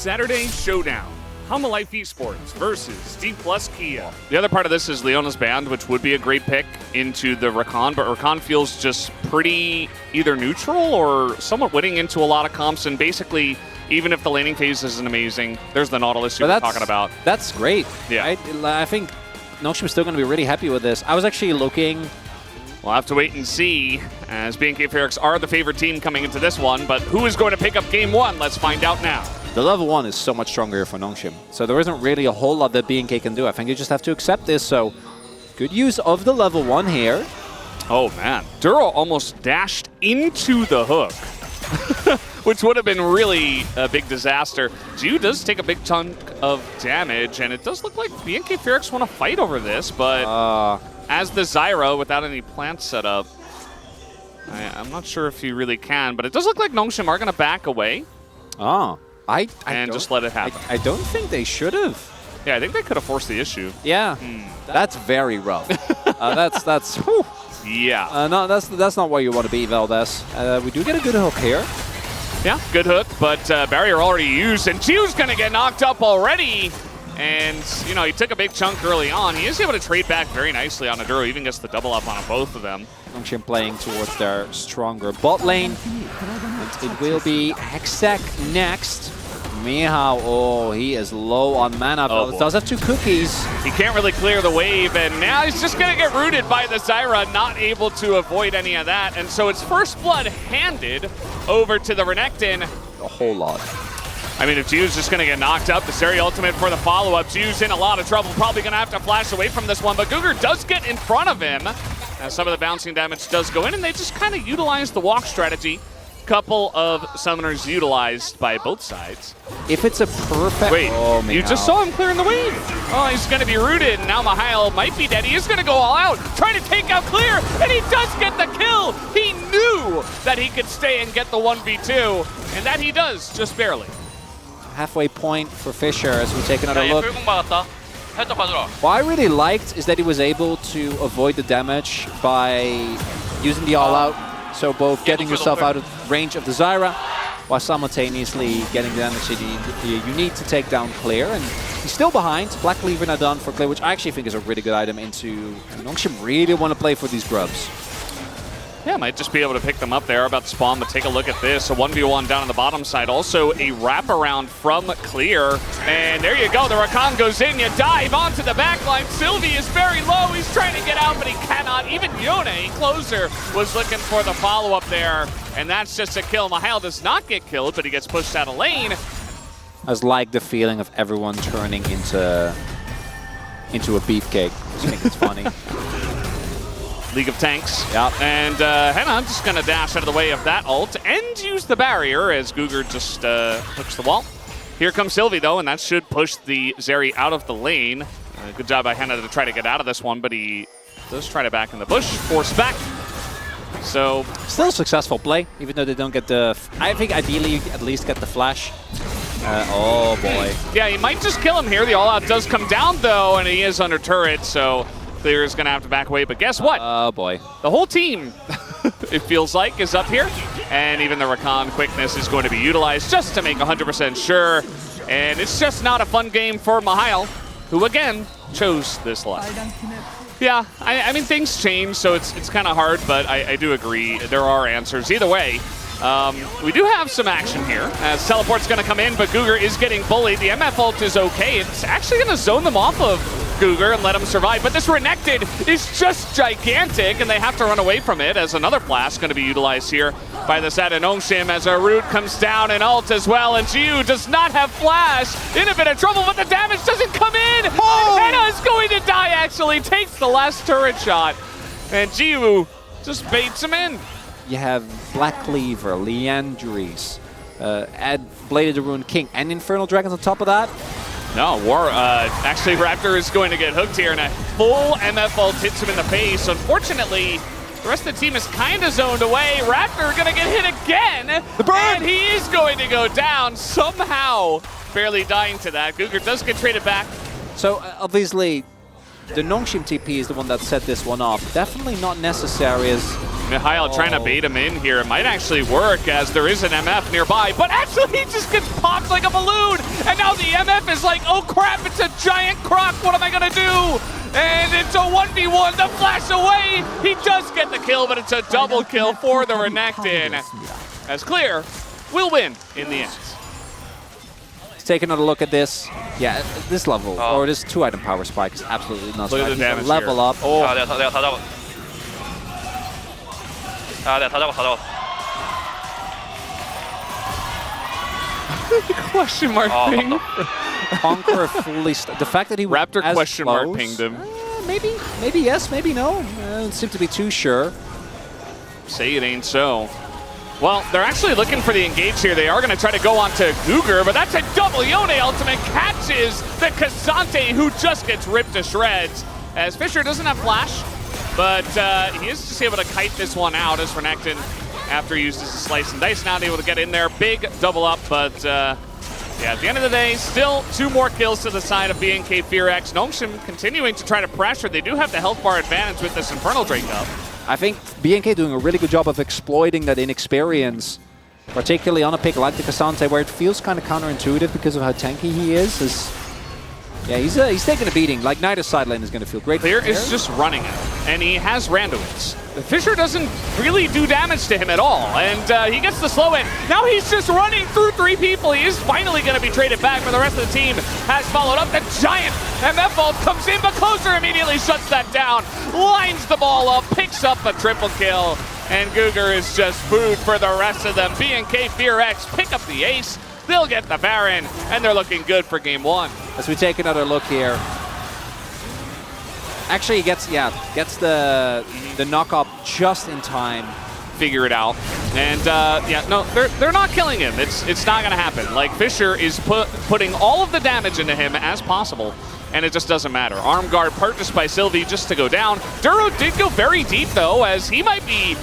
Saturday Showdown. Hama Life Esports versus D Plus Kia. The other part of this is Leona's band, which would be a great pick into the Rakan, but Rakan feels just pretty either neutral or somewhat winning into a lot of comps, and basically, even if the laning phase isn't amazing, there's the Nautilus you were talking about. That's great. Yeah. I think Nongshim's still going to be really happy with this. I was actually looking... We'll have to wait and see, as BNK Ferox are the favorite team coming into this one, but who is going to pick up game one? Let's find out now. The level 1 is so much stronger for Nongshim, so there isn't really a whole lot that BNK can do. I think you just have to accept this, so good use of the level 1 here. Oh man, Duro almost dashed into the hook, which would have been really a big disaster. Jiu does take a big chunk of damage, and it does look like BNK Ferox want to fight over this, but as the Zyra, without any plant set up, I'm not sure if he really can, but it does look like Nongshim are going to back away. Oh. And just let it happen. I don't think they should have. Yeah, I think they could have forced the issue. Yeah, that's very rough. That's whew. Yeah. No, that's not where you want to be, Valdez. We do get a good hook here. Yeah, good hook, but barrier already used, and Jiu's going to get knocked up already. And, you know, he took a big chunk early on. He is able to trade back very nicely on Aduro, even gets the double up on both of them. Nongshim playing towards their stronger bot lane. And it will be Hextech next. Mihao, oh, he is low on mana. Oh, does have 2 cookies. He can't really clear the wave, and now he's just going to get rooted by the Zyra, not able to avoid any of that. And so it's first blood handed over to the Renekton. A whole lot. I mean, if Jiu's just going to get knocked up, the Seri ultimate for the follow-up. Jiu's in a lot of trouble, probably going to have to flash away from this one, but Guger does get in front of him. As some of the bouncing damage does go in, and they just kind of utilize the walk strategy. Couple of summoners utilized by both sides. If it's a perfect... Wait, oh, you just saw him clearing the wave. Oh, he's going to be rooted, and now Mihail might be dead. He is going to go all out, trying to take out Clear, and he does get the kill. He knew that he could stay and get the 1v2, and that he does, just barely. Halfway point for Fisher as we take another look. What I really liked is that he was able to avoid the damage by using the all-out. So both getting yourself out of range of the Zyra, while simultaneously getting the damage that you need to take down Clear. And he's still behind. Black Cleaver not done for Clear, which I actually think is a really good item into... Nongshim really want to play for these grubs. Yeah, might just be able to pick them up there. About to spawn, but take a look at this. A 1v1 down on the bottom side. Also a wraparound from Clear. And there you go. The Rakan goes in. You dive onto the backline. Sylvie is very low. He's trying to get out, but he cannot. Even Yone, closer, was looking for the follow-up there. And that's just a kill. Mihail does not get killed, but he gets pushed out of lane. I just like the feeling of everyone turning into a beefcake. I just think it's funny. League of Tanks. Yep. And Henna just going to dash out of the way of that ult and use the barrier as Guger just hooks the wall. Here comes Sylvie, though, and that should push the Zeri out of the lane. Good job by Henna to try to get out of this one, but he does try to back in the bush, force back. So still a successful play, even though they don't get the... I think ideally you at least get the flash. Oh, boy. Yeah, he might just kill him here. The all-out does come down, though, and he is under turret, so... Clear is going to have to back away, but guess what? Oh, boy. The whole team, it feels like, is up here. And even the Rakan quickness is going to be utilized just to make 100% sure. And it's just not a fun game for Mihail, who, again, chose this life. Yeah, I mean, things change, so it's kind of hard, but I do agree. There are answers. Either way, we do have some action here, as Teleport's going to come in, but Guger is getting bullied. The MF ult is okay. It's actually going to zone them off of Guger and let him survive, but this Renekton is just gigantic, and they have to run away from it, as another blast going to be utilized here by the side of Nongshim as a root comes down and ult as well, and Jiu does not have flash. In a bit of trouble, but the damage doesn't come in! Oh! And Henna is going to die, actually, takes the last turret shot, and Jiu just baits him in. You have Black Cleaver, Leandries, add Blade of the Ruined King, and Infernal Dragons on top of that. No, actually Raptor is going to get hooked here, and a full MF ult hits him in the face. Unfortunately, the rest of the team is kind of zoned away. Raptor going to get hit again, and he is going to go down somehow, barely dying to that. Guger does get traded back. So obviously, the Nongshim TP is the one that set this one off. Definitely not necessary as... Mihail trying to bait him in here. It might actually work as there is an MF nearby, but actually he just gets popped like a balloon. And now the MF is like, oh crap, it's a giant croc. What am I going to do? And it's a 1v1. The flash away. He does get the kill, but it's a double kill for the Renekton. As Clear will win in the end. Let's take another look at this. Yeah, this level, or this 2-item power spike is absolutely not. Look at the damage level here. up. Oh. Question mark ping. Conqueror fully. The fact that he Raptor as question close, mark pinged him. Maybe yes, maybe no. Don't seem to be too sure. Say it ain't so. Well, they're actually looking for the engage here. They are going to try to go on to Guger, but that's a double Yone ultimate. Catches the Cassante, who just gets ripped to shreds. As Fisher doesn't have flash, but he is just able to kite this one out as Renekton, after he uses a slice and dice, not able to get in there. Big double up, but yeah, at the end of the day, still 2 more kills to the side of BNK FearX. Gnomeshim continuing to try to pressure. They do have the health bar advantage with this Infernal Drake up. I think BNK doing a really good job of exploiting that inexperience, particularly on a pick like the Cassante, where it feels kind of counterintuitive because of how tanky he is. Yeah, he's taking a beating. Like, neither side lane is going to feel great. Clear is just running out, and he has Randuins. Fisher doesn't really do damage to him at all, and he gets the slow in. Now he's just running through 3 people. He is finally going to be traded back, but the rest of the team has followed up. The giant MF ult comes in, but Closer immediately shuts that down, lines the ball up, picks up a triple kill, and Guger is just food for the rest of them. BNK FearX pick up the ace. They'll get the Baron, and they're looking good for game 1. As we take another look here. Actually, he gets the knock up just in time. Figure it out. And yeah, no, they're not killing him. It's not going to happen. Like, Fisher is putting all of the damage into him as possible, and it just doesn't matter. Arm guard purchased by Sylvie just to go down. Duro did go very deep, though, as he might be...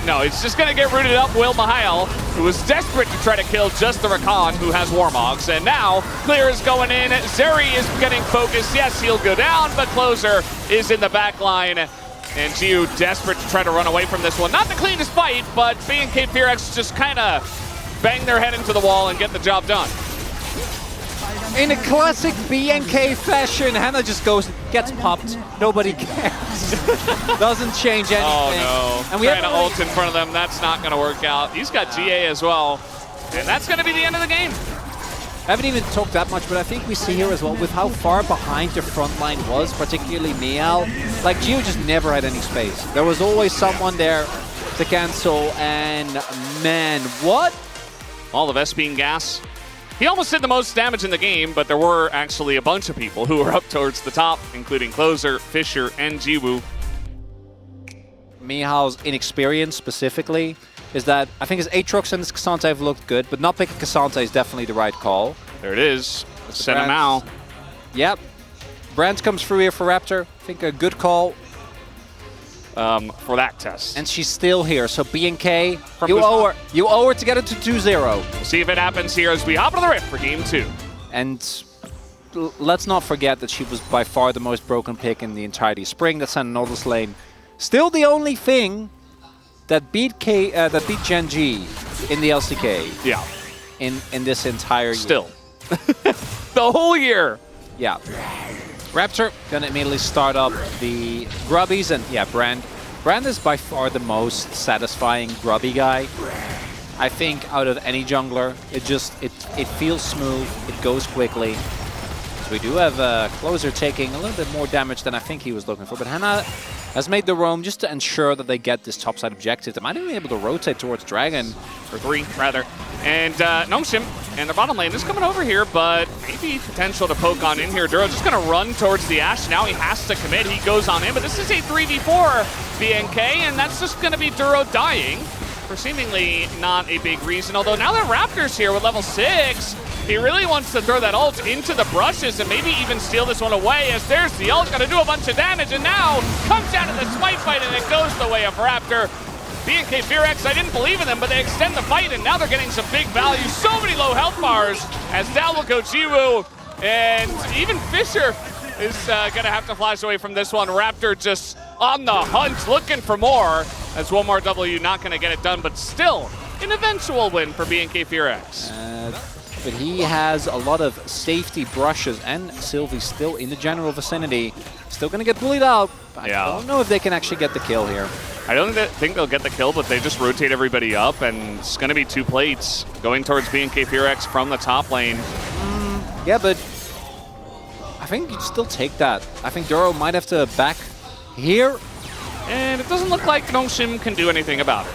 no, it's just going to get rooted up. Will Mihail, who was desperate to try to kill just the Rakan, who has Warmogs. And now, Clear is going in. Zeri is getting focused. Yes, he'll go down, but Closer is in the back line. And Jiu desperate to try to run away from this one. Not the cleanest fight, but BNK FearX just kind of bang their head into the wall and get the job done. In a classic BNK fashion, Hannah just gets popped. Nobody cares. Doesn't change anything. Oh no, and we trying to ult in front of them, that's not going to work out. He's got GA as well, and that's going to be the end of the game. I haven't even talked that much, but I think we see here as well, with how far behind the front line was, particularly Mial, like Gio just never had any space. There was always someone there to cancel, and man, what? All of Espine gas. He almost did the most damage in the game, but there were actually a bunch of people who were up towards the top, including Closer, Fisher, and Jiwoo. Mihal's inexperience specifically is that I think his Aatrox and his Cassante have looked good, but not picking Cassante is definitely the right call. There it is. Send him out. Yep. Brand comes through here for Raptor. I think a good call. For that test. And she's still here, so BNK, you owe her to get it to 2-0. We'll see if it happens here as we hop on the rift for game 2. And let's not forget that she was by far the most broken pick in the entirety of Spring. That's on Nodal's lane. Still the only thing that beat Gen G in the LCK. Yeah. In this entire year. Still. The whole year. Yeah. Raptor gonna immediately start up the grubbies, and yeah, Brand is by far the most satisfying grubby guy. I think out of any jungler, it feels smooth, it goes quickly. So we do have Closer taking a little bit more damage than I think he was looking for, but Hannah has made the roam just to ensure that they get this topside objective. They might even be able to rotate towards Dragon. For 3, rather. And Gnomeshim and the bottom lane is coming over here, but maybe potential to poke on in here. Duro just going to run towards the Ashe. Now he has to commit. He goes on in, but this is a 3v4 BNK, and that's just going to be Duro dying for seemingly not a big reason. Although now that Raptor's here with level 6, he really wants to throw that ult into the brushes and maybe even steal this one away, as there's the ult, going to do a bunch of damage, and now comes down to the smite fight, and it goes the way of Raptor. BNK FearX, I didn't believe in them, but they extend the fight, and now they're getting some big value. So many low health bars, as down will go Jiwoo, and even Fisher is going to have to flash away from this one. Raptor just on the hunt, looking for more, as one more W not going to get it done, but still an eventual win for BNK FearX. but he has a lot of safety brushes, and Sylvie still in the general vicinity. Still going to get bullied out. I don't know if they can actually get the kill here. I don't think they'll get the kill, but they just rotate everybody up, and it's going to be 2 plates going towards BNK Pyrex from the top lane. Yeah, but I think you'd still take that. I think Duro might have to back here. And it doesn't look like Nongshim can do anything about it.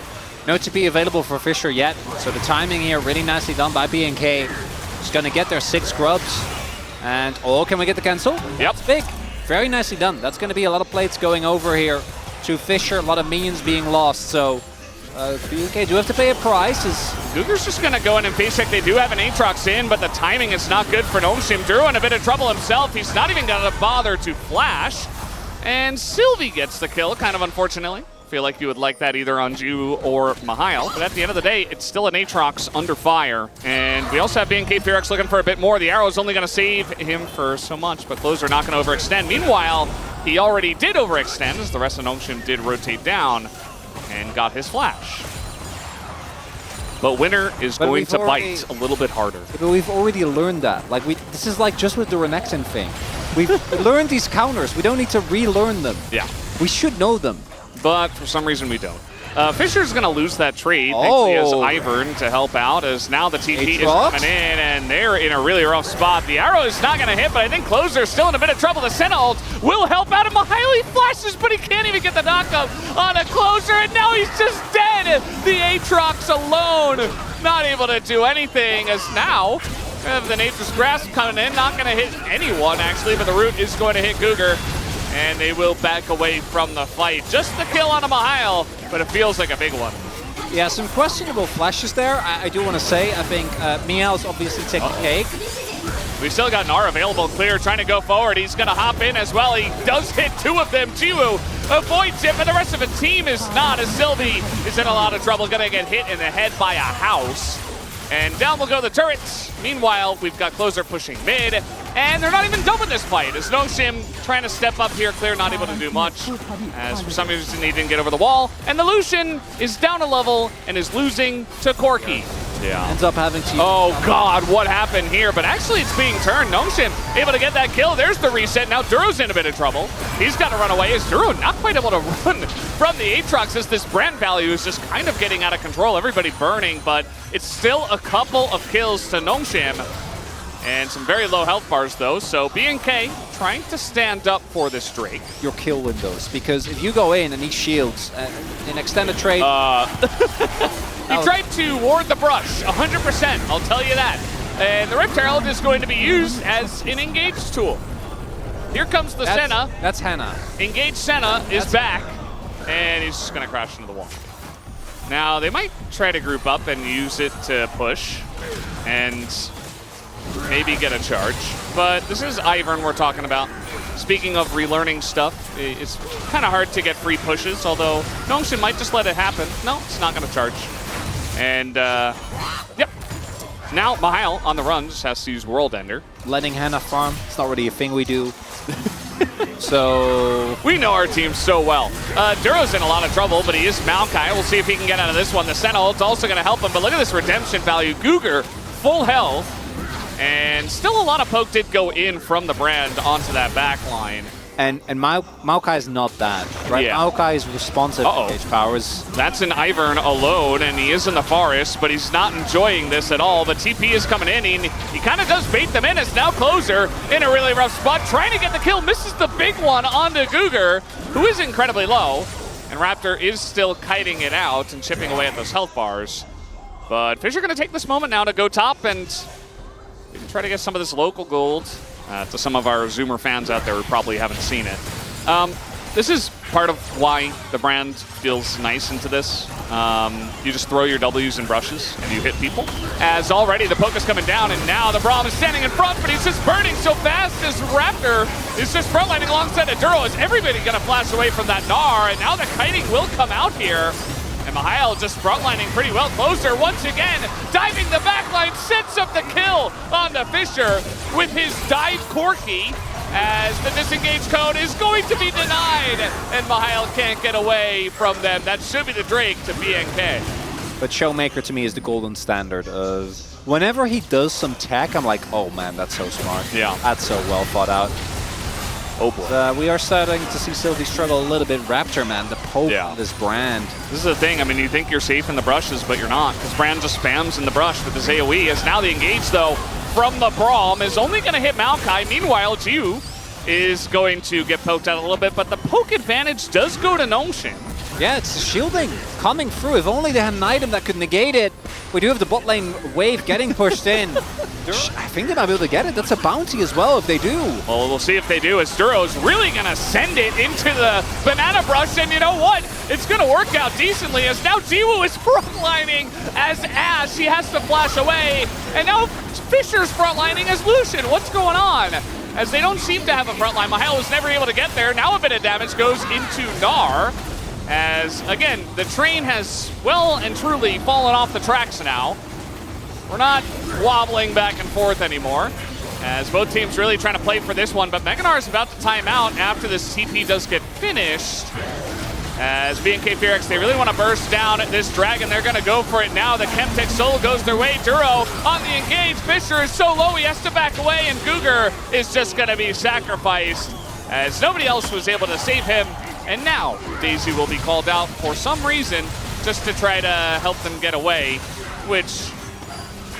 No TP available for Fisher yet, so the timing here really nicely done by BNK. Just going to get their 6 grubs. And, oh, can we get the cancel? Yep. That's big. Very nicely done. That's going to be a lot of plates going over here to Fisher, a lot of minions being lost, so BNK do have to pay a price. Guger's just going to go in and face check. They do have an Aatrox in, but the timing is not good for Nongshim. Duro in a bit of trouble himself. He's not even going to bother to flash. And Sylvie gets the kill, kind of unfortunately. Feel like you would like that either on Ju or Mihail. But at the end of the day, it's still an Aatrox under fire. And we also have BNK Pyrex looking for a bit more. The arrow is only going to save him for so much, but Closer not going to overextend. Meanwhile, he already did overextend as the rest of Nongshim did rotate down and got his flash. But Winner is going to bite a little bit harder. But we've already learned that. Like this is like just with the Renekton thing. We've learned these counters. We don't need to relearn them. Yeah. We should know them. But for some reason we don't. Fisher's going to lose that trade. Thankfully he has Ivern to help out, as now the TP is coming in, and they're in a really rough spot. The arrow is not going to hit, but I think Closer's still in a bit of trouble. The Senna ult will help out him. Mihail flashes, but he can't even get the knockup on a Closer, and now he's just dead. The Aatrox alone, not able to do anything, as now we have the Nature's Grasp coming in. Not going to hit anyone, actually, but the root is going to hit Guger. And they will back away from the fight. Just the kill on a Mihail, but it feels like a big one. Yeah, some questionable flashes there, I do want to say. I think Miao's obviously taking the cake. We still got Gnar available clear, trying to go forward. He's going to hop in as well. He does hit 2 of them. Jiwoo avoids it, but the rest of the team is not, as Sylvie is in a lot of trouble. Going to get hit in the head by a house. And down will go the turrets. Meanwhile, we've got Closer pushing mid, and they're not even done with this fight. As Nongshim trying to step up here, Clear not able to do much, as for some reason he didn't get over the wall. And the Lucian is down a level and is losing to Corki. Yeah. Ends up having to... Oh God, what happened here? But actually it's being turned. Nongshim able to get that kill. There's the reset. Now Duro's in a bit of trouble. He's got to run away. Is Duro not quite able to run from the Aatrox, as this brand value is just kind of getting out of control. Everybody burning, but it's still a couple of kills to Nongshim. And some very low health bars though, so BNK trying to stand up for this Drake. Your kill windows, because if you go in and he shields in extended trade... He tried to ward the brush, 100%, I'll tell you that. And the Rift Herald is going to be used as an engage tool. Here comes the Senna. That's Hannah. Engage Senna is back, and he's just going to crash into the wall. Now, they might try to group up and use it to push, and maybe get a charge. But this is Ivern we're talking about. Speaking of relearning stuff, it's kind of hard to get free pushes, although Nongshim might just let it happen. No, it's not going to charge. And, yep. Now, Mihail on the run just has to use World Ender. Letting Hannah farm, it's not really a thing we do. So... We know our team so well. Duro's in a lot of trouble, but he is Maokai. We'll see if he can get out of this one. The Senna ult's also going to help him, but look at this redemption value. Guger, full health. And still a lot of poke did go in from the brand onto that back line. And Maokai is not that, right? Yeah. Maokai is responsive to H powers. That's an Ivern alone, and he is in the forest, but he's not enjoying this at all. But TP is coming in, and he kind of does bait them in. It's now Closer in a really rough spot, trying to get the kill. Misses the big one onto Guger, who is incredibly low. And Raptor is still kiting it out and chipping away at those health bars. But Fisher going to take this moment now to go top and try to get some of this local gold. To some of our Zoomer fans out there who probably haven't seen it. This is part of why the brand feels nice into this. You just throw your W's and brushes and you hit people. As already the poke is coming down, and now the Braum is standing in front, but he's just burning so fast as Raptor is just frontlining alongside of Duro. Is everybody going to flash away from that Gnar? And now the kiting will come out here. And Mihail just frontlining pretty well. Closer once again, diving the backline, sets up the kill on the Fisher with his dive Corki, as the disengage code is going to be denied, and Mihail can't get away from them. That should be the Drake to BNK. But Showmaker to me is the golden standard of whenever he does some tech, I'm like, oh man, that's so smart. Yeah. That's so well thought out. Oh boy. We are starting to see Sylvie struggle a little bit. Raptor, man, the poke on this Brand. This is the thing. I mean, you think you're safe in the brushes, but you're not, because Brand just spams in the brush with his AoE. As now the engage, though, from the Braum is only going to hit Maokai. Meanwhile, Jiu is going to get poked out a little bit, but the poke advantage does go to Nongshim. Yeah, it's shielding coming through. If only they had an item that could negate it. We do have the bot lane wave getting pushed in. I think they might be able to get it. That's a bounty as well if they do. Well, we'll see if they do, as Duro's really going to send it into the banana brush, and you know what? It's going to work out decently, as now Jiwoo is frontlining as Ash. He has to flash away, and now Fisher's frontlining as Lucian. What's going on? As they don't seem to have a frontline. Mahal was never able to get there. Now a bit of damage goes into Gnar. As, again, the train has well and truly fallen off the tracks now. We're not wobbling back and forth anymore, as both teams really trying to play for this one, but Meganar is about to time out after this TP does get finished. As BNK Fearx, they really want to burst down at this Dragon. They're going to go for it now. The Chemtech solo goes their way. Duro on the engage. Fisher is so low, he has to back away, and Guger is just going to be sacrificed, as nobody else was able to save him. And now Daisy will be called out for some reason, just to try to help them get away, which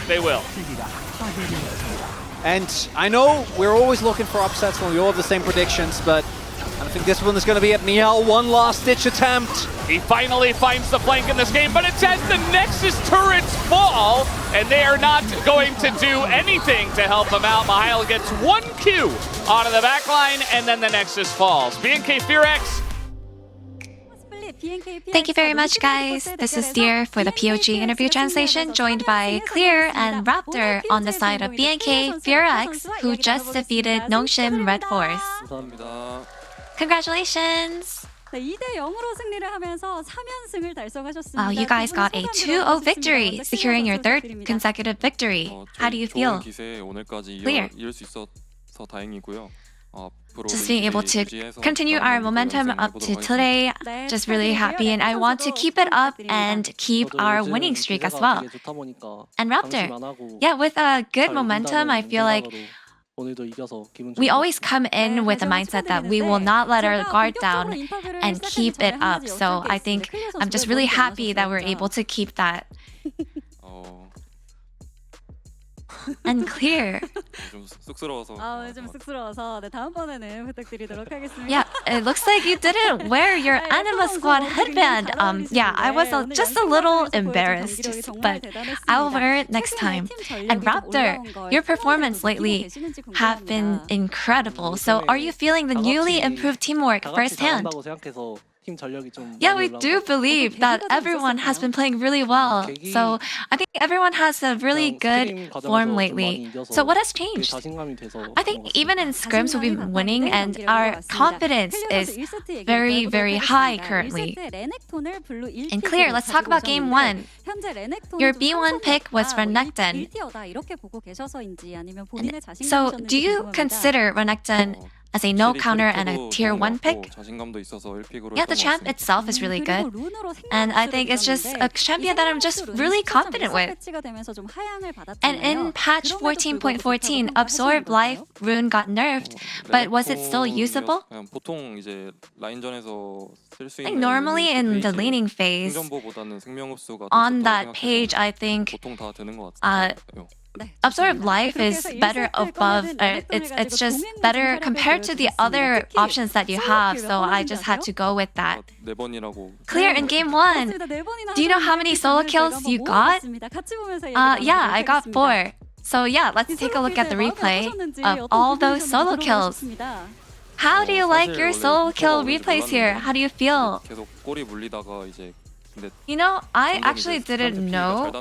they will. And I know we're always looking for upsets when we all have the same predictions, but I think this one is going to be at Miel. One last-ditch attempt. He finally finds the flank in this game, but it's as the Nexus turrets fall, and they are not going to do anything to help him out. Mahal gets 1 Q out of the backline, and then the Nexus falls. BNK Fearx. Thank you very much, guys. This is Deer for the POG interview translation, joined by Clear and Raptor on the side of BNK Fearx, who just defeated Nongshim Red Force. Congratulations! Wow, you guys got a 2-0 victory, securing your 3rd consecutive victory. How do you feel? Clear. Just being able to continue our momentum up to today, just really happy, and I want to keep it up and keep our winning streak as well. And Raptor, yeah, with a good momentum, I feel like we always come in with a mindset that we will not let our guard down and keep it up. So I think I'm just really happy that we're able to keep that. And Clear. Yeah, it looks like you didn't wear your Anima Squad headband. Yeah, I was just a little embarrassed, but I'll wear it next time. And Raptor, your performance lately have been incredible. So are you feeling the newly improved teamwork firsthand? Yeah, we do believe that everyone has been playing really well. So I think everyone has a really good form lately. So what has changed? I think even in scrims we've been winning, and our confidence is very, very high currently. And Clear, let's talk about game 1. Your B1 pick was Renekton. So do you consider Renekton as a no counter and a tier 1 pick? Yeah, the champ itself is really good. And I think it's just a champion that I'm just really confident with. And in patch 14.14, Absorb Life rune got nerfed, but was it still usable? I think normally in the laning phase, on that page, I think Absorb Life is better above, it's just better compared to the other options that you have, so I just had to go with that. Clear, in game 1, do you know how many solo kills you got? Yeah, I got 4. So yeah, let's take a look at the replay of all those solo kills. How do you like your solo kill replays here? How do you feel? You know, I actually didn't know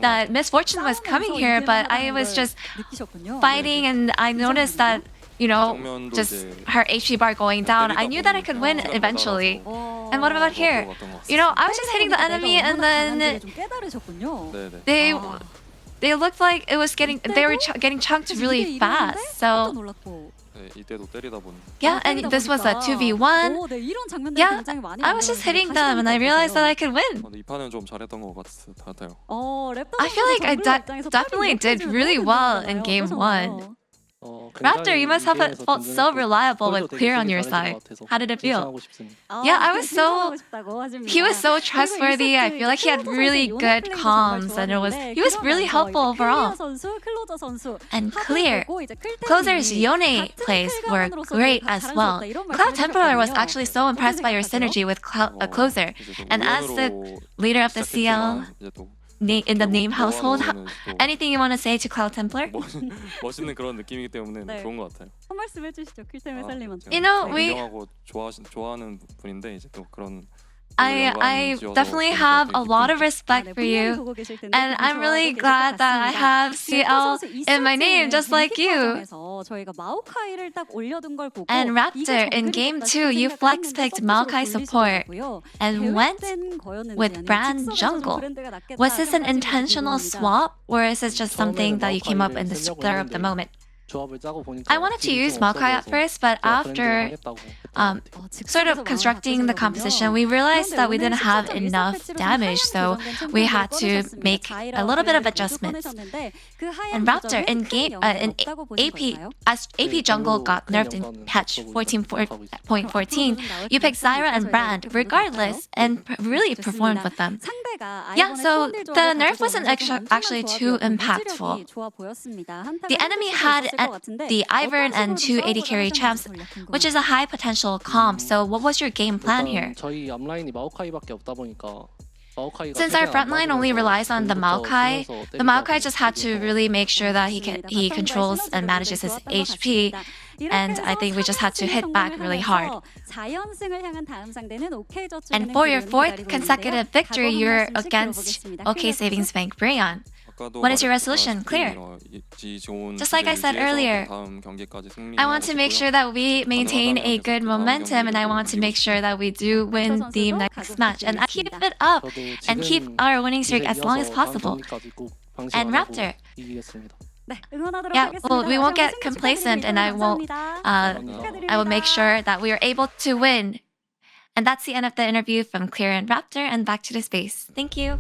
that misfortune was coming here, but I was just fighting and I noticed that, you know, just her HP bar going down. I knew that I could win eventually. And what about here? You know, I was just hitting the enemy and then they looked like it was getting, they were getting chunked really fast. So Yeah, and this was a 2v1. Yeah, I was just hitting them and I realized that I could win. I feel like I definitely did really well in game 1. Raptor, you must have felt so reliable with Clear on your side. How did it feel? Yeah, he was so trustworthy. I feel like he had really good comms and he was really helpful overall. And Clear. Closer's Yone plays were great as well. Cloud Templar was actually so impressed by your synergy with Closer. And as the leader of the CL, in the name household, anything you want to say to Cloud Templar? 멋있는 그런 느낌이기 때문에 좋은 것 같아요. 한 말씀 해주시죠, 킬템의 살림한테. You know, 인정하고 좋아하는 분인데 이제 또 그런. I definitely have a lot of respect for you, and I'm really glad that I have CL in my name, just like you. And Raptor, in game 2, you flex picked Maokai support and went with Brand Jungle. Was this an intentional swap, or is it just something that you came up in the spur of the moment? I wanted to use Maokai at first, but after sort of constructing the composition, we realized that we didn't have enough damage, so we had to make a little bit of adjustments. And Raptor, in AP, as AP Jungle got nerfed in patch 14.14, you picked Zyra and Brand regardless and really performed with them. Yeah, so the nerf wasn't actually too impactful. The enemy had the Ivern and 2 AD carry champs, which is a high potential comp. So what was your game plan here? Since our front line only relies on the Maokai just had to really make sure that he controls and manages his HP, and I think we just had to hit back really hard. And for your 4th consecutive victory, you're against OK Savings Bank Brayon. What is your resolution? Clear. Just like I said earlier, I want to make sure that we maintain a good momentum, and I want to make sure that we do win the next match. And I keep it up and keep our winning streak as long as possible. And Raptor. Yeah, well, we won't get complacent, and I will make sure that we are able to win. And that's the end of the interview from Clear and Raptor, and back to the space. Thank you.